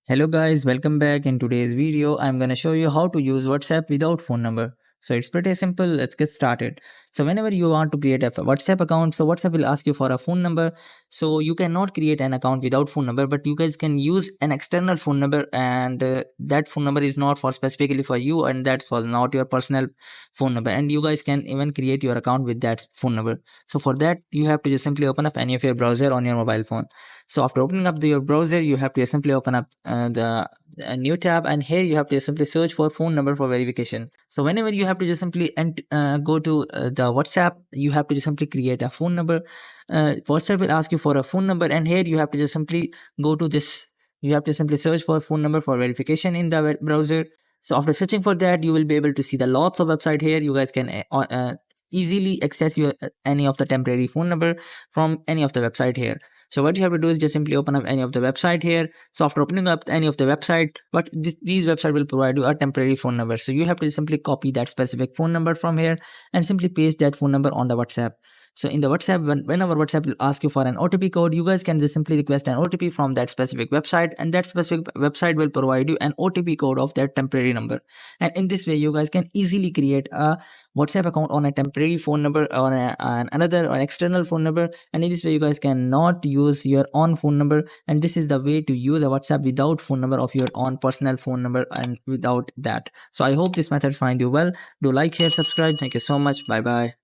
Hello guys, welcome back. In today's video, I'm gonna show you how to use WhatsApp without phone number. So it's pretty simple. Let's get started. So whenever you want to create a WhatsApp account, so WhatsApp will ask you for a phone number. So you cannot create an account without phone number, but you guys can use an external phone number, and that phone number is not for specifically for you, and that was not your personal phone number. And you guys can even create your account with that phone number. So for that, you have to just simply open up any of your browser on your mobile phone. So after opening up your browser, you have to simply open up the a new tab, and here you have to simply search for phone number for verification. So whenever you have to just simply go to the WhatsApp, you have to just simply create a phone number. WhatsApp will ask you for a phone number, and here you have to just simply go to this. You have to simply search for phone number for verification in the browser. So after searching for that, you will be able to see the lots of website here. You guys can easily access your any of the temporary phone number from any of the website here. So what you have to do is just simply open up any of the website here. So after opening up any of the website, these website will provide you a temporary phone number. So you have to simply copy that specific phone number from here and simply paste that phone number on the WhatsApp. So in the WhatsApp, whenever WhatsApp will ask you for an OTP code, you guys can just simply request an OTP from that specific website, and that specific website will provide you an OTP code of that temporary number. And in this way, you guys can easily create a WhatsApp account on a temporary phone number or an external phone number. And in this way, you guys cannot use your own phone number. And this is the way to use a WhatsApp without phone number of your own personal phone number and without that. So I hope this method find you well. Do like, share, subscribe. Thank you so much. Bye bye.